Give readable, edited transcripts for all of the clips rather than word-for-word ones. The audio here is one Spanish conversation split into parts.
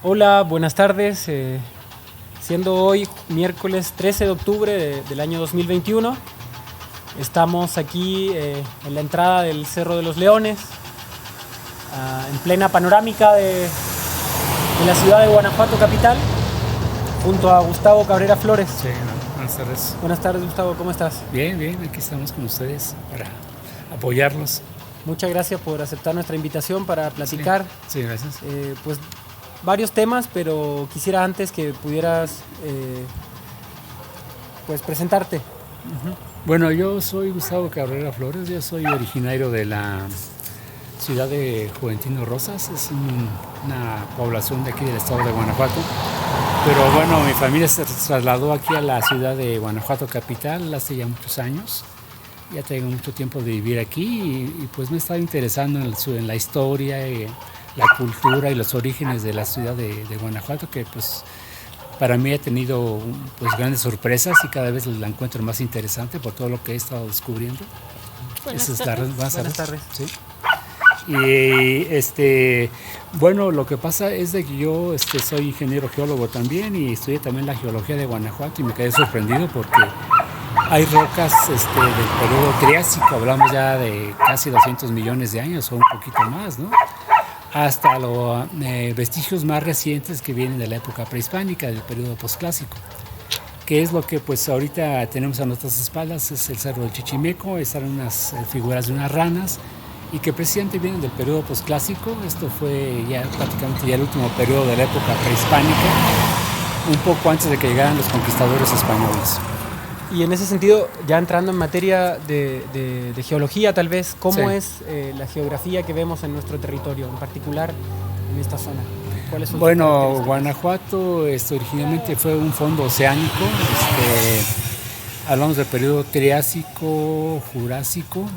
Hola, buenas tardes. Siendo hoy miércoles 13 de octubre del año 2021, estamos aquí en la entrada del Cerro de los Leones, en plena panorámica de la ciudad de Guanajuato capital, junto a Gustavo Cabrera Flores. Sí, buenas tardes. Buenas tardes, Gustavo, ¿cómo estás? Bien, aquí estamos con ustedes para apoyarlos. Muchas gracias por aceptar nuestra invitación para platicar. Sí, gracias. Pues varios temas, pero quisiera antes que pudieras pues presentarte. Bueno, yo soy Gustavo Cabrera Flores, yo soy originario de la ciudad de Juventino Rosas, es una población de aquí del estado de Guanajuato, pero bueno, mi familia se trasladó aquí a la ciudad de Guanajuato capital hace ya muchos años. Ya tengo mucho tiempo de vivir aquí y pues me he estado interesando en la historia y la cultura y los orígenes de la ciudad de Guanajuato, que pues para mí ha tenido pues grandes sorpresas y cada vez la encuentro más interesante por todo lo que he estado descubriendo. Buenas tardes. Sí. Y bueno, lo que pasa es de que yo soy ingeniero geólogo también y estudié también la geología de Guanajuato y me quedé sorprendido porque hay rocas del periodo Triásico, hablamos ya de casi 200 millones de años o un poquito más, ¿no? Hasta los vestigios más recientes que vienen de la época prehispánica, del periodo posclásico, que es lo que pues ahorita tenemos a nuestras espaldas, es el Cerro del Chichimeco, están unas figuras de unas ranas, y que precisamente vienen del periodo posclásico. Esto fue ya prácticamente ya el último periodo de la época prehispánica, un poco antes de que llegaran los conquistadores españoles. Y en ese sentido, ya entrando en materia de geología, tal vez, ¿cómo es la geografía que vemos en nuestro territorio, en particular en esta zona? ¿Cuáles son sus características? Guanajuato originalmente fue un fondo oceánico. Hablamos del periodo Triásico, Jurásico,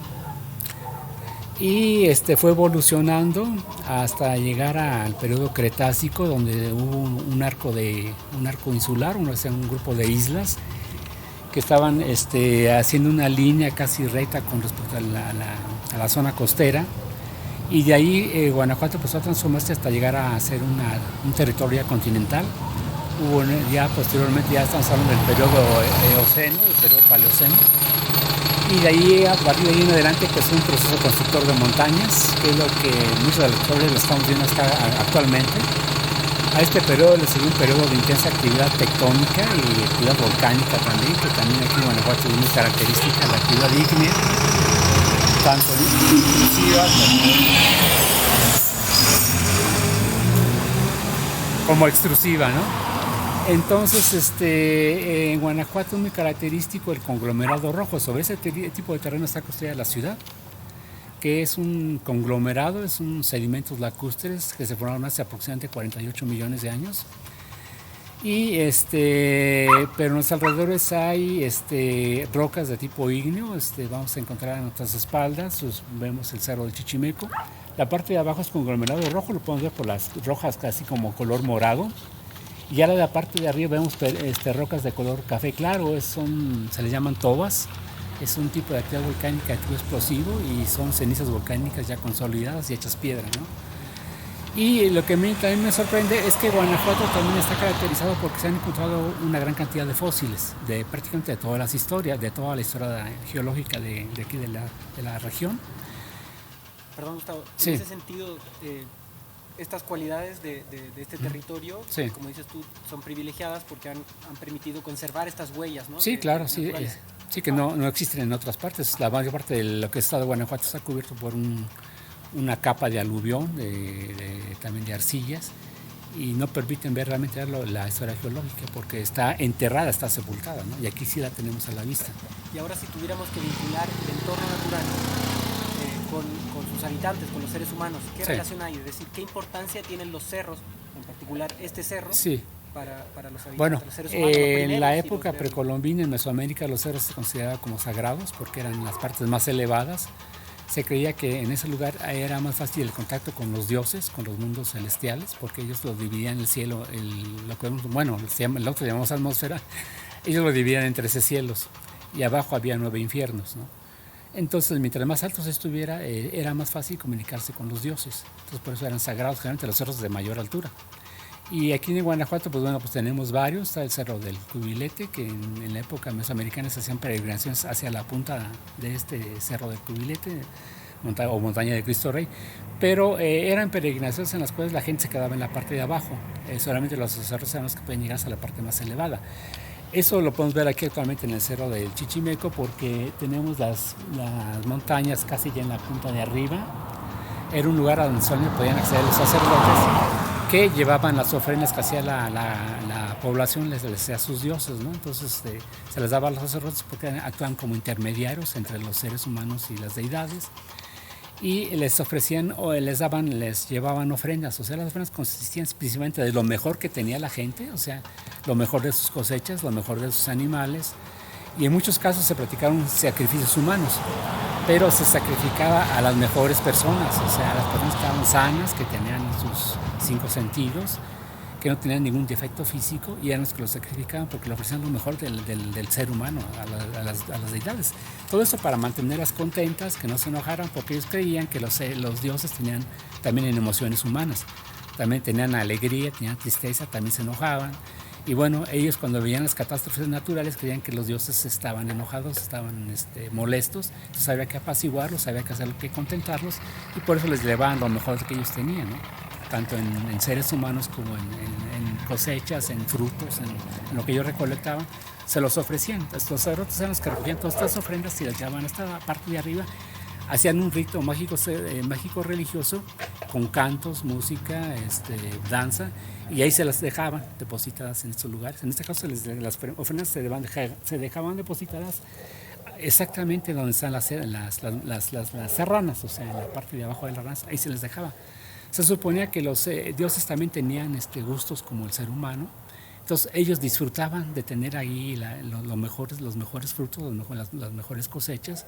y fue evolucionando hasta llegar al periodo Cretácico, donde hubo un arco insular, un grupo de islas que estaban haciendo una línea casi recta con respecto a la zona costera, y de ahí Guanajuato empezó a transformarse hasta llegar a ser un territorio continental. Hubo ya posteriormente, ya estamos hablando del periodo Eoceno, del periodo Paleoceno, y de ahí a partir de ahí en adelante pues un proceso constructor de montañas, que es lo que muchos de los lectores lo estamos viendo hasta actualmente. A este periodo le siguió un periodo de intensa actividad tectónica y actividad volcánica también, que también aquí en Guanajuato es muy característica, la actividad ígnea, tanto intrusiva como extrusiva, ¿no? Entonces, en Guanajuato es muy característico el conglomerado rojo. Sobre ese tipo de terreno está construida la ciudad, que es un conglomerado, es un sedimentos lacustres que se formaron hace aproximadamente 48 millones de años. Y pero en los alrededores hay rocas de tipo ígneo. Vamos a encontrar a nuestras espaldas, vemos el Cerro del Chichimeco. La parte de abajo es conglomerado rojo, lo podemos ver por las rojas casi como color morado. Y ahora la parte de arriba vemos rocas de color café claro, se les llaman tobas. Es un tipo de actividad volcánica de tipo explosivo y son cenizas volcánicas ya consolidadas y hechas piedra, ¿no? Y lo que también me sorprende es que Guanajuato también está caracterizado porque se han encontrado una gran cantidad de fósiles de prácticamente de todas las historias, de toda la historia geológica de aquí de la región. Perdón, Gustavo, sí. En ese sentido, estas cualidades de este territorio, sí, como dices tú, son privilegiadas porque han permitido conservar estas huellas, ¿no? Sí, claro, sí. Sí, que no existen en otras partes. La mayor parte de lo que es el estado de Guanajuato está cubierto por una capa de aluvión, también de arcillas, y no permiten ver realmente la historia geológica porque está enterrada, está sepultada, ¿no? Y aquí sí la tenemos a la vista. Y ahora si tuviéramos que vincular el entorno natural con sus habitantes, con los seres humanos, ¿qué relación hay? Es decir, ¿qué importancia tienen los cerros, en particular este cerro? Sí. Para los habitantes, bueno, los seres humanos, en la época precolombina en Mesoamérica los cerros se consideraban como sagrados porque eran las partes más elevadas Se creía que en ese lugar era más fácil el contacto con los dioses, con los mundos celestiales, porque ellos lo dividían el cielo, lo que, bueno, el otro llamamos atmósfera, ellos lo dividían en 13 cielos y abajo había 9 infiernos, ¿no? Entonces, mientras más alto se estuviera, era más fácil comunicarse con los dioses. Entonces, por eso eran sagrados, generalmente los cerros de mayor altura. Y aquí en Guanajuato, pues bueno, pues tenemos varios. Está el Cerro del Cubilete, que en la época mesoamericana se hacían peregrinaciones hacia la punta de este Cerro del Cubilete, o Montaña de Cristo Rey. Pero eran peregrinaciones en las cuales la gente se quedaba en la parte de abajo. Solamente los sacerdotes eran los que pueden llegar hasta la parte más elevada. Eso lo podemos ver aquí actualmente en el Cerro del Chichimeco, porque tenemos las montañas casi ya en la punta de arriba. Era un lugar a donde solamente podían acceder los sacerdotes que llevaban las ofrendas que hacía la población, les decía a sus dioses, ¿no? Entonces se les daba a los sacerdotes porque actúan como intermediarios entre los seres humanos y las deidades, y les ofrecían o les llevaban ofrendas. O sea, las ofrendas consistían principalmente de lo mejor que tenía la gente, o sea, lo mejor de sus cosechas, lo mejor de sus animales, y en muchos casos se practicaron sacrificios humanos, pero se sacrificaba a las mejores personas, o sea, a las personas que estaban sanas, que tenían sus 5 sentidos, que no tenían ningún defecto físico, y eran los que los sacrificaban porque le ofrecían lo mejor del ser humano a las deidades. Todo eso para mantenerlas contentas, que no se enojaran, porque ellos creían que los dioses tenían también emociones humanas, también tenían alegría, tenían tristeza, también se enojaban. Y bueno, ellos cuando veían las catástrofes naturales creían que los dioses estaban enojados, estaban molestos, entonces había que apaciguarlos, había que hacer que contentarlos, y por eso les llevaban lo mejor que ellos tenían, ¿no? Tanto en seres humanos como en cosechas, en frutos, en lo que ellos recolectaban, se los ofrecían. Entonces, los sacerdotes eran los que recogían todas estas ofrendas y las llevaban a esta parte de arriba. Hacían un rito mágico religioso con cantos, música, danza, y ahí se las dejaban depositadas en estos lugares. En este caso las ofrendas se dejaban depositadas exactamente donde están las serranas, o sea, en la parte de abajo de las ranas, ahí se les dejaba. Se suponía que los dioses también tenían gustos como el ser humano. Entonces ellos disfrutaban de tener ahí los mejores frutos, las mejores cosechas,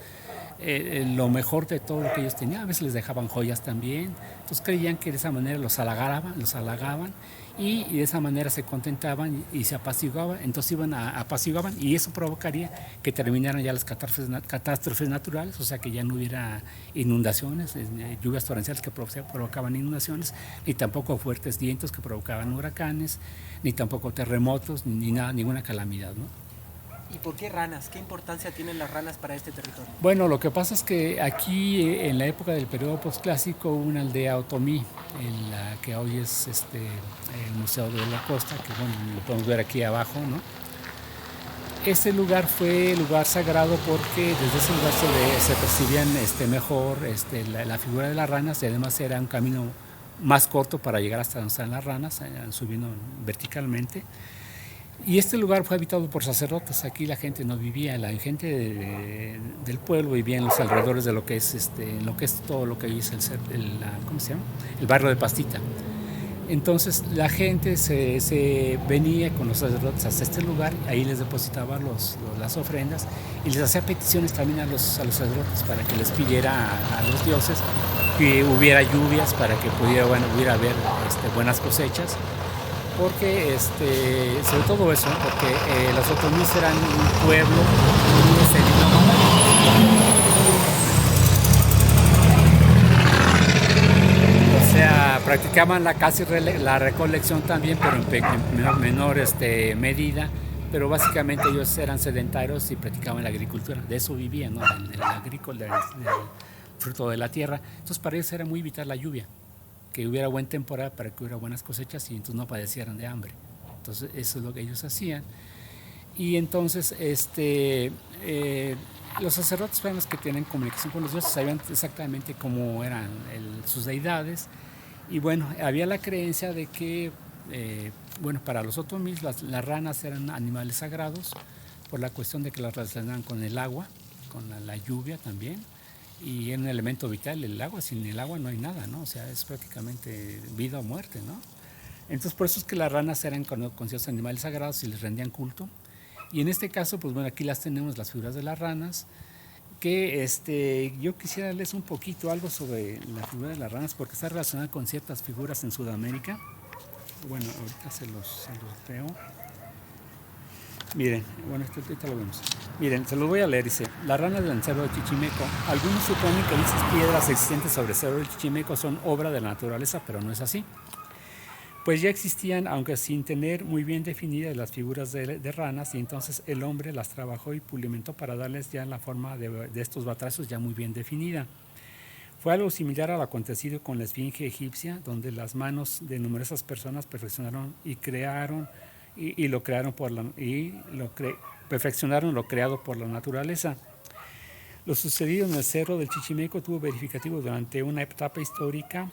lo mejor de todo lo que ellos tenían. A veces les dejaban joyas también. Entonces creían que de esa manera los halagaban y de esa manera se contentaban y se apaciguaban. Entonces apaciguaban, y eso provocaría que terminaran ya las catástrofes naturales, o sea que ya no hubiera inundaciones, lluvias torrenciales que provocaban inundaciones, ni tampoco fuertes vientos que provocaban huracanes, ni tampoco terremotos, ni nada, ninguna calamidad, ¿no? ¿Y por qué ranas? ¿Qué importancia tienen las ranas para este territorio? Bueno, lo que pasa es que aquí en la época del periodo postclásico hubo una aldea otomí, en la que hoy es el Museo de la Costa, que bueno, lo podemos ver aquí abajo, ¿no? Este lugar fue lugar sagrado porque desde ese lugar se percibían mejor la figura de las ranas, y además era un camino más corto para llegar hasta donde están las ranas, subiendo verticalmente. Y este lugar fue habitado por sacerdotes. Aquí la gente no vivía, la gente del pueblo vivía en los alrededores de lo que es todo lo que hoy es ¿cómo se llama? El barrio de Pastita. Entonces la gente se venía con los sacerdotes hasta este lugar, ahí les depositaba las ofrendas y les hacía peticiones también a los sacerdotes para que les pidiera a los dioses que hubiera lluvias, para que pudiera haber buenas cosechas. Porque, sobre todo eso, porque los otomíes eran un pueblo o sea, practicaban la recolección también, pero en menor medida, pero básicamente ellos eran sedentarios y practicaban la agricultura, de eso vivían, ¿no? Del agrícola, del fruto de la tierra. Entonces para ellos era muy vital la lluvia, que hubiera buena temporada para que hubiera buenas cosechas y entonces no padecieran de hambre. Entonces eso es lo que ellos hacían. Y entonces los sacerdotes fueron los que tienen comunicación con los dioses, sabían exactamente cómo eran sus deidades. Y bueno, había la creencia de que, para los otomís las ranas eran animales sagrados por la cuestión de que las relacionaban con el agua, con la lluvia también. Y es un elemento vital el agua, sin el agua no hay nada, ¿no? O sea, es prácticamente vida o muerte, ¿no? Entonces por eso es que las ranas eran considerados animales sagrados y les rendían culto. Y en este caso, pues bueno, aquí las tenemos, las figuras de las ranas, que yo quisiera leerles un poquito algo sobre la figura de las ranas, porque está relacionada con ciertas figuras en Sudamérica. Bueno, ahorita se los leo. Miren, bueno, esto ahorita lo vemos. Miren, se los voy a leer, dice: las ranas del Cerro de Chichimeco. Algunos suponen que dichas piedras existentes sobre el Cerro de Chichimeco son obra de la naturaleza, pero no es así. Pues ya existían, aunque sin tener muy bien definidas las figuras de ranas, y entonces el hombre las trabajó y pulimentó para darles ya la forma de estos batrazos ya muy bien definida. Fue algo similar a lo acontecido con la esfinge egipcia, donde las manos de numerosas personas perfeccionaron y crearon perfeccionaron lo creado por la naturaleza. Lo sucedido en el Cerro del Chichimeco tuvo verificativo durante una etapa histórica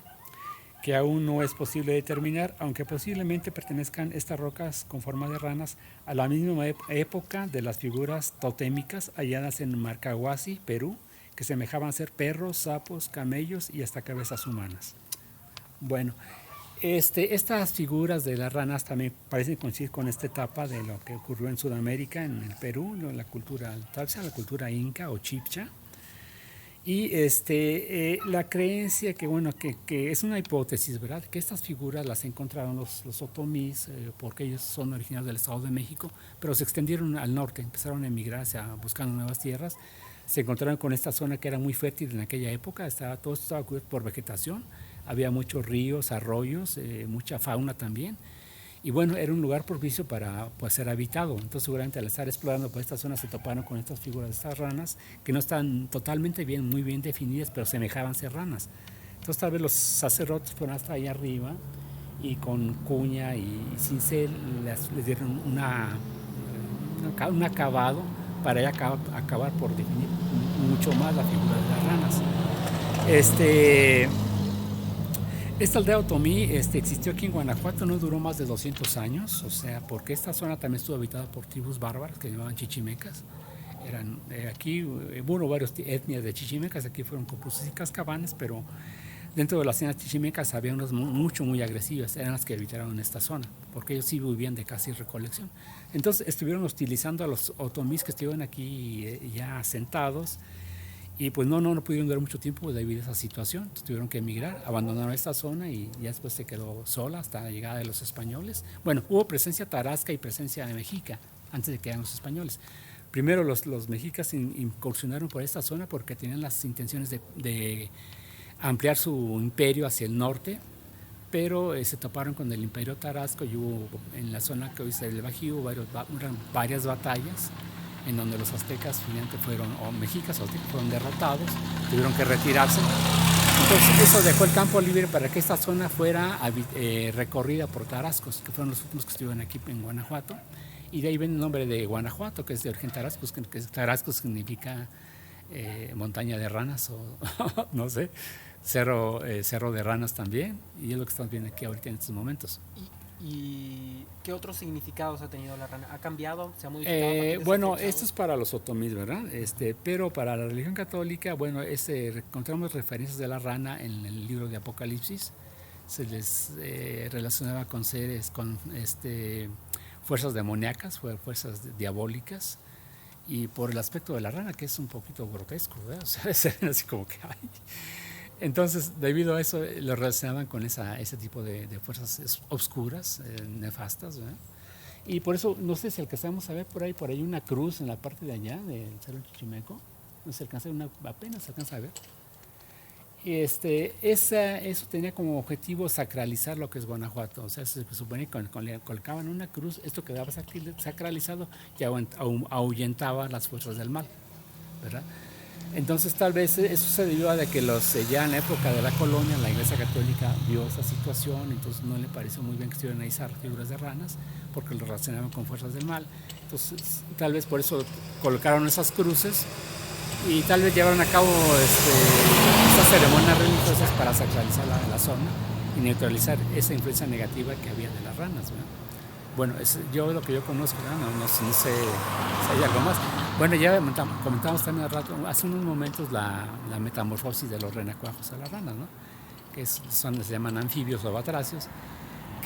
que aún no es posible determinar, aunque posiblemente pertenezcan estas rocas con forma de ranas a la misma época de las figuras totémicas halladas en Marcahuasi, Perú, que semejaban ser perros, sapos, camellos y hasta cabezas humanas. Bueno, estas figuras de las ranas también parecen coincidir con esta etapa de lo que ocurrió en Sudamérica, en el Perú, la cultura inca o chibcha. Y la creencia que es una hipótesis, ¿verdad? Que estas figuras las encontraron los otomís, porque ellos son originarios del Estado de México, pero se extendieron al norte, empezaron a emigrar buscando nuevas tierras. Se encontraron con esta zona que era muy fértil en aquella época, todo esto estaba cubierto por vegetación, había muchos ríos, arroyos, mucha fauna también. Y bueno, era un lugar propicio para ser habitado. Entonces seguramente al estar explorando por esta zona se toparon con estas figuras de estas ranas que no están totalmente muy bien definidas, pero semejaban ser ranas. Entonces tal vez los sacerdotes fueron hasta allá arriba y con cuña y cincel les dieron un acabado para ya acabar por definir mucho más la figura de las ranas. Esta aldea otomí existió aquí en Guanajuato, no duró más de 200 años, o sea, porque esta zona también estuvo habitada por tribus bárbaras que se llamaban chichimecas. Aquí hubo varias etnias de chichimecas, aquí fueron copuses y cascabanes, pero dentro de las etnias chichimecas había unas muy agresivas, eran las que habitaron esta zona, porque ellos sí vivían de caza y recolección. Entonces estuvieron hostilizando a los otomís que estuvieron aquí ya asentados, y pues no pudieron durar mucho tiempo debido a esa situación. Entonces tuvieron que emigrar, abandonaron esta zona y ya después se quedó sola hasta la llegada de los españoles. Bueno, hubo presencia tarasca y presencia de mexica antes de que llegaran los españoles. Primero los mexicas incursionaron por esta zona porque tenían las intenciones de ampliar su imperio hacia el norte, pero se toparon con el imperio tarasco y hubo en la zona que hoy es el Bajío varias batallas en donde los aztecas finalmente mexicas o aztecas fueron derrotados, tuvieron que retirarse. Entonces eso dejó el campo libre para que esta zona fuera recorrida por tarascos, que fueron los últimos que estuvieron aquí en Guanajuato, y de ahí viene el nombre de Guanajuato, que es de origen tarascos, que tarascos significa montaña de ranas o no sé, cerro de ranas también, y es lo que estamos viendo aquí ahorita en estos momentos. ¿Y qué otros significados ha tenido la rana? ¿Ha cambiado? ¿Se ha modificado? Bueno, esto es para los otomís, ¿verdad? Pero para la religión católica, bueno, encontramos referencias de la rana en el libro de Apocalipsis. Se les relacionaba con seres, con fuerzas demoníacas, fuerzas diabólicas, y por el aspecto de la rana, que es un poquito grotesco, ¿verdad? O sea, se ven así como que hay. Entonces, debido a eso, lo relacionaban con ese tipo de fuerzas oscuras, nefastas, ¿verdad? Y por eso, no sé si alcanzamos a ver por ahí una cruz en la parte de allá del Cerro Chichimeco. No se alcanza apenas se alcanza a ver. Y eso tenía como objetivo sacralizar lo que es Guanajuato. O sea, se suponía que cuando le colocaban una cruz, esto quedaba sacralizado y ahuyentaba las fuerzas del mal, ¿verdad? Entonces tal vez eso se debió a que ya en la época de la colonia la Iglesia Católica vio esa situación, entonces no le pareció muy bien que estuvieran ahí esas figuras de ranas, porque lo relacionaban con fuerzas del mal. Entonces tal vez por eso colocaron esas cruces y tal vez llevaron a cabo estas ceremonias religiosas para sacralizar la zona y neutralizar esa influencia negativa que había de las ranas, ¿verdad? Bueno, lo que yo conozco, no sé si hay algo más. Bueno, ya comentamos también hace unos momentos la metamorfosis de los renacuajos a las ranas, ¿no? Que se llaman anfibios o batracios,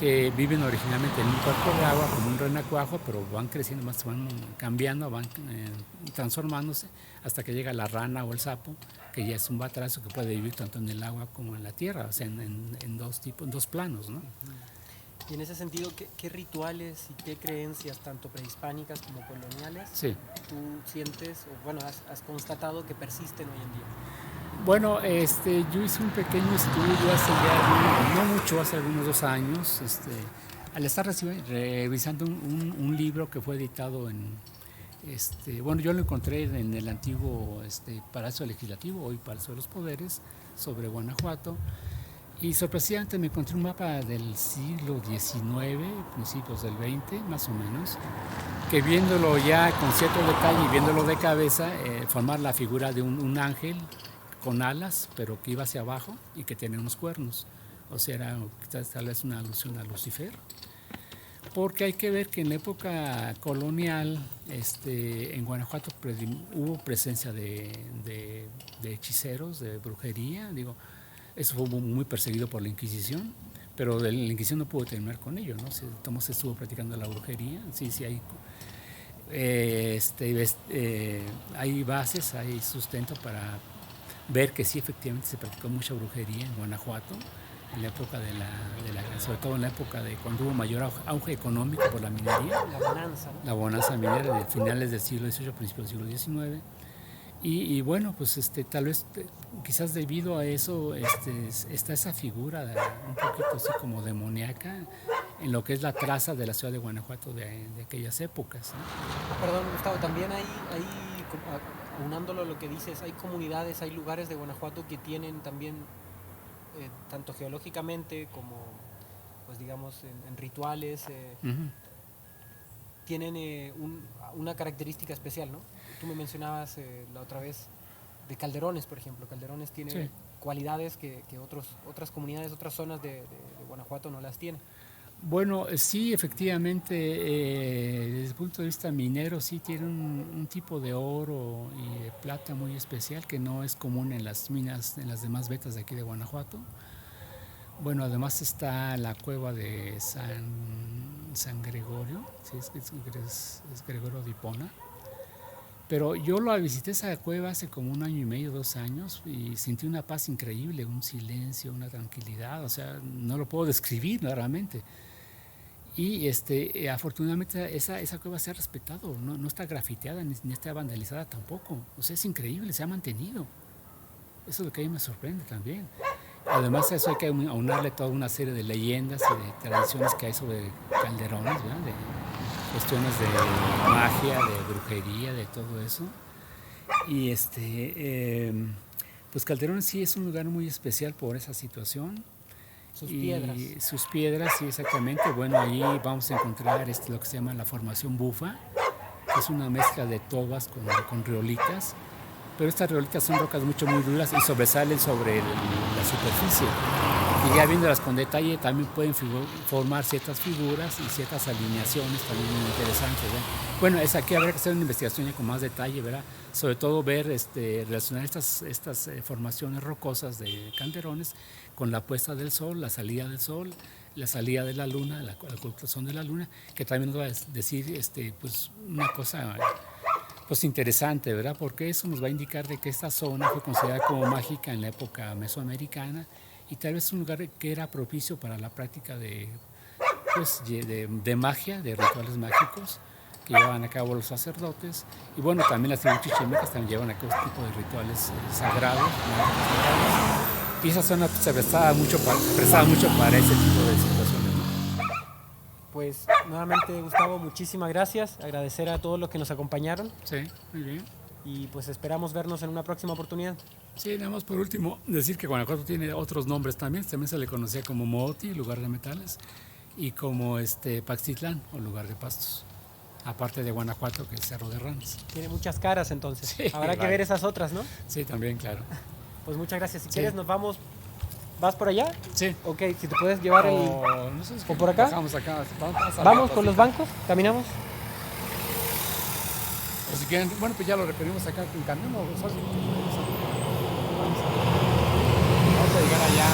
que viven originalmente en un cuerpo de agua como un renacuajo, pero van creciendo más, van cambiando, van transformándose hasta que llega la rana o el sapo, que ya es un batrazo que puede vivir tanto en el agua como en la tierra, o sea, en dos planos, ¿no? Y en ese sentido, ¿qué rituales y qué creencias, tanto prehispánicas como coloniales, Sí. tú sientes, o bueno, has constatado que persisten hoy en día? Bueno, yo hice un pequeño estudio hace ya, no mucho, hace algunos 2 años, al estar revisando un libro que fue editado bueno, yo lo encontré en el antiguo Palacio Legislativo, hoy Palacio de los Poderes, sobre Guanajuato, y sorpresivamente me encontré un mapa del siglo XIX, principios del XX, más o menos, que viéndolo ya con cierto detalle y viéndolo de cabeza, formar la figura de un ángel con alas, pero que iba hacia abajo y que tenía unos cuernos. O sea, era tal vez una alusión a Lucifer. Porque hay que ver que en la época colonial en Guanajuato hubo presencia de hechiceros, de brujería. Digo, eso fue muy perseguido por la Inquisición, pero la Inquisición no pudo terminar con ello, ¿no? Tomás estuvo practicando la brujería. Sí, hay bases, hay sustento para ver que sí, efectivamente se practicó mucha brujería en Guanajuato en la época sobre todo en la época de cuando hubo mayor auge económico por la minería. La bonanza, ¿no? La bonanza minera de finales del siglo XVIII, principios del siglo XIX. Y bueno, pues tal vez, quizás debido a eso, está esa figura un poquito así como demoníaca en lo que es la traza de la ciudad de Guanajuato de aquellas épocas, ¿no? Perdón, Gustavo, también aunándolo a lo que dices, hay comunidades, hay lugares de Guanajuato que tienen también, tanto geológicamente como, pues digamos, en rituales, Uh-huh. tienen una característica especial, ¿no? Tú me mencionabas la otra vez de Calderones, por ejemplo. Calderones tiene Sí. cualidades que otras comunidades, otras zonas de Guanajuato no las tienen. Bueno, sí, efectivamente, desde el punto de vista minero, sí tiene un tipo de oro y de plata muy especial que no es común en las minas, en las demás vetas de aquí de Guanajuato. Bueno, además está la cueva de San Gregorio, sí, es Gregorio de Hipona. Pero yo lo visité esa cueva hace como 1 año y medio, 2 años, y sentí una paz increíble, un silencio, una tranquilidad, o sea, no lo puedo describir realmente. Y afortunadamente esa cueva se ha respetado, no está grafiteada ni está vandalizada tampoco. O sea, es increíble, se ha mantenido. Eso es lo que a mí me sorprende también. Además a eso hay que aunarle toda una serie de leyendas y de tradiciones que hay sobre calderones, ¿verdad? De cuestiones de magia, de brujería, de todo eso. Y pues Calderón sí es un lugar muy especial por esa situación. Sus piedras, sí, exactamente. Bueno, ahí vamos a encontrar lo que se llama la formación bufa, que es una mezcla de tobas con riolitas, pero estas riolitas son rocas muy duras y sobresalen sobre la superficie. Y ya viéndolas con detalle también pueden formar ciertas figuras y ciertas alineaciones también muy interesantes, ¿verdad? Bueno, aquí habrá que hacer una investigación ya con más detalle, ¿verdad? Sobre todo ver, relacionar estas formaciones rocosas de calderones con la puesta del sol, la salida del sol, la salida de la luna, la ocultación de la luna, que también nos va a decir pues una cosa pues interesante, ¿verdad? Porque eso nos va a indicar de que esta zona fue considerada como mágica en la época mesoamericana y tal vez un lugar que era propicio para la práctica de magia, de rituales mágicos que llevaban a cabo los sacerdotes. Y bueno, también las tribus chichimecas también llevan a cabo este tipo de rituales sagrados. Y esa zona se prestaba mucho para ese tipo de situaciones, ¿no? Pues nuevamente, Gustavo, muchísimas gracias. Agradecer a todos los que nos acompañaron. Sí, muy bien. Y pues esperamos vernos en una próxima oportunidad. Sí, nada más por último, decir que Guanajuato tiene otros nombres también. También se le conocía como Mooti, lugar de metales, y como Paxtitlán, o lugar de pastos. Aparte de Guanajuato, que es Cerro de Ranas. Tiene muchas caras, entonces. Sí, habrá que ver esas otras, ¿no? Sí, también, claro. Pues muchas gracias. Si quieres, nos vamos. ¿Vas por allá? Sí. Ok, si te puedes llevar no sé, ¿o por acá? Bajamos acá. Vamos con los bancos, caminamos. O si quieren, bueno, pues ya lo referimos acá en camión o vamos a llegar allá.